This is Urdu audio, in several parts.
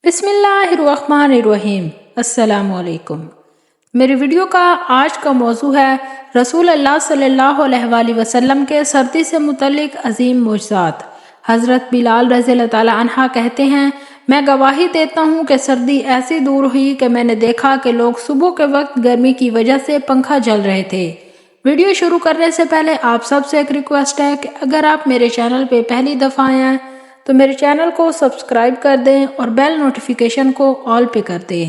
بسم اللہ الرحمن الرحیم۔ السلام علیکم۔ میری ویڈیو کا آج کا موضوع ہے رسول اللہ صلی اللہ علیہ وآلہ وسلم کے سردی سے متعلق عظیم معجزات۔ حضرت بلال رضی اللہ تعالی عنہ کہتے ہیں، میں گواہی دیتا ہوں کہ سردی ایسی دور ہوئی کہ میں نے دیکھا کہ لوگ صبح کے وقت گرمی کی وجہ سے پنکھا جل رہے تھے۔ ویڈیو شروع کرنے سے پہلے آپ سب سے ایک ریکویسٹ ہے کہ اگر آپ میرے چینل پہ پہلی دفعہ آئے ہیں تو میرے چینل کو سبسکرائب کر دیں اور بیل نوٹیفیکیشن کو آل پہ کر دیں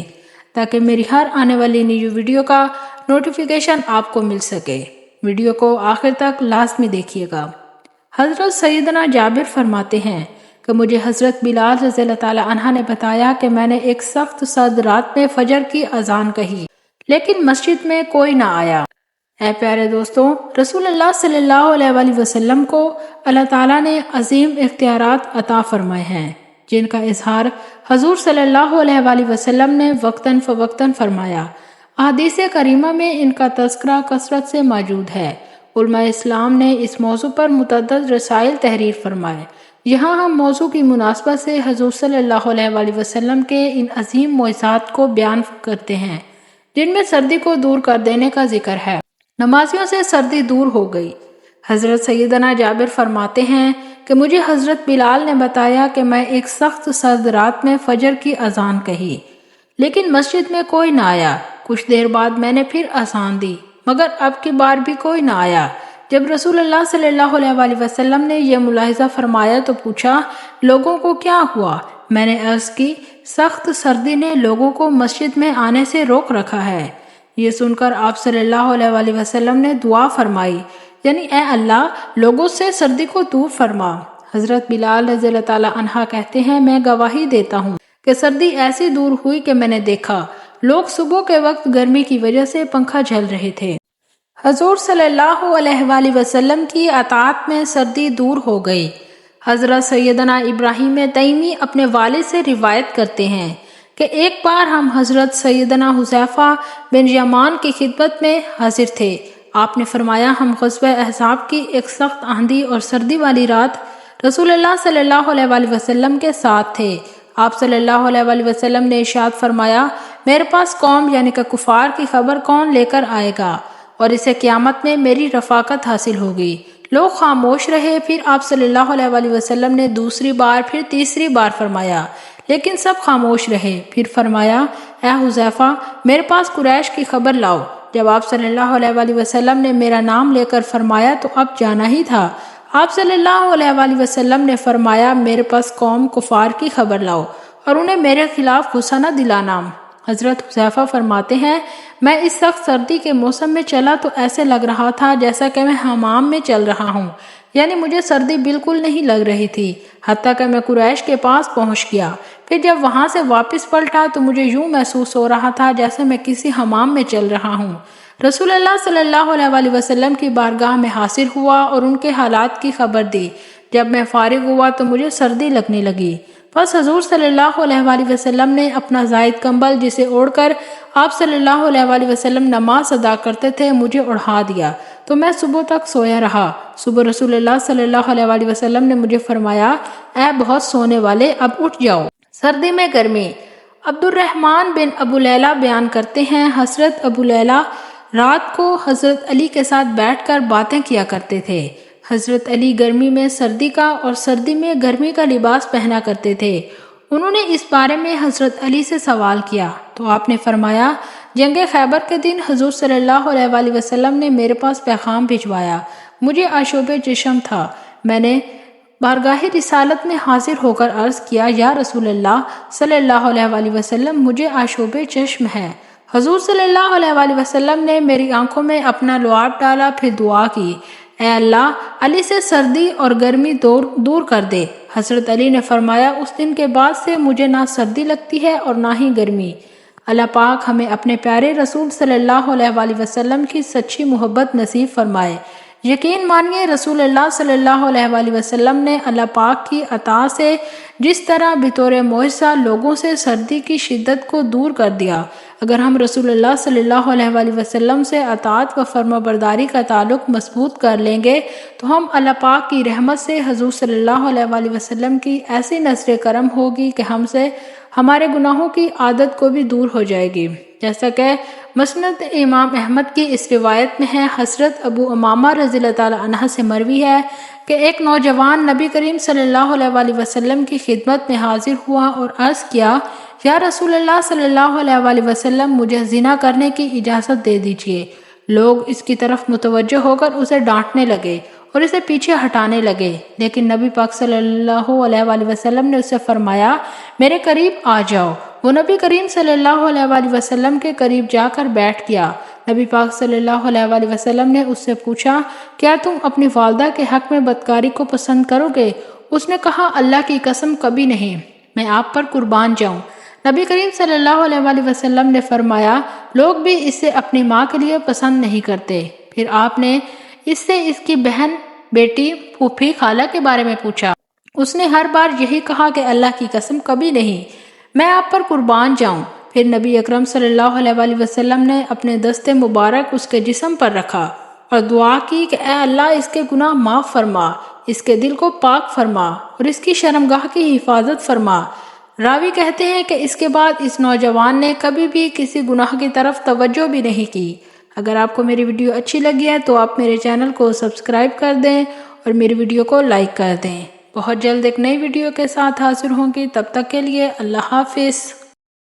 تاکہ میری ہر آنے والی نیو ویڈیو کا نوٹیفیکیشن آپ کو مل سکے۔ ویڈیو کو آخر تک لازمی دیکھیے گا۔ حضرت سیدنا جابر فرماتے ہیں کہ مجھے حضرت بلال رضی اللہ تعالی عنہ نے بتایا کہ میں نے ایک سخت سرد رات میں فجر کی اذان کہی لیکن مسجد میں کوئی نہ آیا۔ اے پیارے دوستوں، رسول اللہ صلی اللہ علیہ وآلہ وسلم کو اللہ تعالیٰ نے عظیم اختیارات عطا فرمائے ہیں جن کا اظہار حضور صلی اللہ علیہ وآلہ وسلم نے وقتاً فوقتاً فرمایا۔ احادیث کریمہ میں ان کا تذکرہ کثرت سے موجود ہے۔ علماء اسلام نے اس موضوع پر متعدد رسائل تحریر فرمائے۔ یہاں ہم موضوع کی مناسبت سے حضور صلی اللہ علیہ وآلہ وسلم کے ان عظیم معجزات کو بیان کرتے ہیں جن میں سردی کو دور کر دینے کا ذکر ہے۔ نمازیوں سے سردی دور ہو گئی۔ حضرت سیدنا جابر فرماتے ہیں کہ مجھے حضرت بلال نے بتایا کہ میں ایک سخت سرد رات میں فجر کی اذان کہی لیکن مسجد میں کوئی نہ آیا۔ کچھ دیر بعد میں نے پھر اذان دی مگر اب کی بار بھی کوئی نہ آیا۔ جب رسول اللہ صلی اللہ علیہ وآلہ وسلم نے یہ ملاحظہ فرمایا تو پوچھا، لوگوں کو کیا ہوا؟ میں نے عرض کی، سخت سردی نے لوگوں کو مسجد میں آنے سے روک رکھا ہے۔ یہ سن کر آپ صلی اللہ علیہ وآلہ وسلم نے دعا فرمائی، یعنی اے اللہ لوگوں سے سردی کو دور فرما۔ حضرت بلال رضی اللہ تعالی عنہ کہتے ہیں، میں گواہی دیتا ہوں کہ سردی ایسی دور ہوئی کہ میں نے دیکھا لوگ صبح کے وقت گرمی کی وجہ سے پنکھا جل رہے تھے۔ حضور صلی اللہ علیہ وآلہ وسلم کی اطاعت میں سردی دور ہو گئی۔ حضرت سیدنا ابراہیم تیمی اپنے والد سے روایت کرتے ہیں کہ ایک بار ہم حضرت سیدنا حذیفہ بن یمان کی خدمت میں حاضر تھے۔ آپ نے فرمایا، ہم غزوہ احزاب کی ایک سخت آندھی اور سردی والی رات رسول اللہ صلی اللہ علیہ وآلہ وسلم کے ساتھ تھے۔ آپ صلی اللہ علیہ وآلہ وسلم نے ارشاد فرمایا، میرے پاس قوم یعنی کہ کفار کی خبر کون لے کر آئے گا اور اسے قیامت میں میری رفاقت حاصل ہوگی۔ لوگ خاموش رہے، پھر آپ صلی اللہ علیہ وآلہ وسلم نے دوسری بار پھر تیسری بار فرمایا لیکن سب خاموش رہے۔ پھر فرمایا، اے حذیفہ میرے پاس قریش کی خبر لاؤ۔ جب آپ صلی اللہ علیہ وآلہ وسلم نے میرا نام لے کر فرمایا تو اب جانا ہی تھا۔ آپ صلی اللہ علیہ وآلہ وسلم نے فرمایا، میرے پاس قوم کفار کی خبر لاؤ اور انہیں میرے خلاف غصہ نہ دلانا۔ حضرت حذیفہ فرماتے ہیں، میں اس سخت سردی کے موسم میں چلا تو ایسے لگ رہا تھا جیسا کہ میں حمام میں چل رہا ہوں، یعنی مجھے سردی بالکل نہیں لگ رہی تھی، حتیٰ کہ میں قریش کے پاس پہنچ گیا۔ پھر جب وہاں سے واپس پلٹا تو مجھے یوں محسوس ہو رہا تھا جیسے میں کسی حمام میں چل رہا ہوں۔ رسول اللہ صلی اللہ علیہ وآلہ وسلم کی بارگاہ میں حاضر ہوا اور ان کے حالات کی خبر دی۔ جب میں فارغ ہوا تو مجھے سردی لگنے لگی۔ بس حضور صلی اللہ علیہ وآلہ وسلم نے اپنا زائد کمبل جسے اوڑھ کر آپ صلی اللہ علیہ وآلہ وسلم نماز ادا کرتے تھے مجھے اڑھا دیا تو میں صبح تک سویا رہا۔ صبح رسول اللہ صلی اللہ علیہ وآلہ وسلم نے مجھے فرمایا، اے بہت سونے والے، اب اٹھ جاؤ۔ سردی میں گرمی۔ عبد الرحمن بن ابو لیلہ بیان کرتے ہیں، حضرت ابو لیلہ رات کو حضرت علی کے ساتھ بیٹھ کر باتیں کیا کرتے تھے۔ حضرت علی گرمی میں سردی کا اور سردی میں گرمی کا لباس پہنا کرتے تھے۔ انہوں نے اس بارے میں حضرت علی سے سوال کیا تو آپ نے فرمایا، جنگ خیبر کے دن حضور صلی اللہ علیہ وآلہ وسلم نے میرے پاس پیغام بھجوایا۔ مجھے آشوب چشم تھا۔ میں نے بارگاہ رسالت میں حاضر ہو کر عرض کیا، یا رسول اللہ صلی اللہ علیہ وآلہ وسلم مجھے آشوب چشم ہے۔ حضور صلی اللہ علیہ وآلہ وسلم نے میری آنکھوں میں اپنا لعاب ڈالا، پھر دعا کی، اے اللہ علی سے سردی اور گرمی دور کر دے۔ حضرت علی نے فرمایا، اس دن کے بعد سے مجھے نہ سردی لگتی ہے اور نہ ہی گرمی۔ اللہ پاک ہمیں اپنے پیارے رسول صلی اللہ علیہ وآلہ وسلم کی سچی محبت نصیب فرمائے۔ یقین مانیے رسول اللہ صلی اللہ علیہ وآلہ وسلم نے اللہ پاک کی عطا سے جس طرح بطور معجزہ لوگوں سے سردی کی شدت کو دور کر دیا، اگر ہم رسول اللہ صلی اللہ علیہ وآلہ وسلم سے اطاعت و فرما برداری کا تعلق مضبوط کر لیں گے تو ہم اللہ پاک کی رحمت سے حضور صلی اللہ علیہ وآلہ وسلم کی ایسی نظر کرم ہوگی کہ ہم سے ہمارے گناہوں کی عادت کو بھی دور ہو جائے گی۔ جیسا کہ مسند امام احمد کی اس روایت میں ہے، حضرت ابو امامہ رضی اللہ تعالی عنہ سے مروی ہے کہ ایک نوجوان نبی کریم صلی اللہ علیہ وآلہ وسلم کی خدمت میں حاضر ہوا اور عرض کیا، یا رسول اللہ صلی اللہ علیہ وآلہ وسلم، مجھے زنا کرنے کی اجازت دے دیجیے۔ لوگ اس کی طرف متوجہ ہو کر اسے ڈانٹنے لگے اور اسے پیچھے ہٹانے لگے، لیکن نبی پاک صلی اللہ علیہ وآلہ وسلم نے اسے فرمایا، میرے قریب آ جاؤ۔ وہ نبی کریم صلی اللہ علیہ وآلہ وسلم کے قریب جا کر بیٹھ گیا۔ نبی پاک صلی اللہ علیہ وآلہ وسلم نے اس سے پوچھا، کیا تم اپنی والدہ کے حق میں بدکاری کو پسند کرو گے؟ اس نے کہا، اللہ کی قسم کبھی نہیں، میں آپ پر قربان جاؤں۔ نبی کریم صلی اللہ علیہ وآلہ وسلم نے فرمایا، لوگ بھی اسے اپنی ماں کے لیے پسند نہیں کرتے۔ پھر آپ نے اس سے اس کی بہن، بیٹی، پھوپھی، خالہ کے بارے میں پوچھا۔ اس نے ہر بار یہی کہا کہ اللہ کی قسم کبھی نہیں، میں آپ پر قربان جاؤں۔ پھر نبی اکرم صلی اللہ علیہ وآلہ وسلم نے اپنے دست مبارک اس کے جسم پر رکھا اور دعا کی کہ اے اللہ، اس کے گناہ معاف فرما، اس کے دل کو پاک فرما اور اس کی شرمگاہ کی حفاظت فرما۔ راوی کہتے ہیں کہ اس کے بعد اس نوجوان نے کبھی بھی کسی گناہ کی طرف توجہ بھی نہیں کی۔ اگر آپ کو میری ویڈیو اچھی لگی ہے تو آپ میرے چینل کو سبسکرائب کر دیں اور میری ویڈیو کو لائک کر دیں۔ بہت جلد ایک نئی ویڈیو کے ساتھ حاضر ہوں گی، تب تک کے لیے اللہ حافظ۔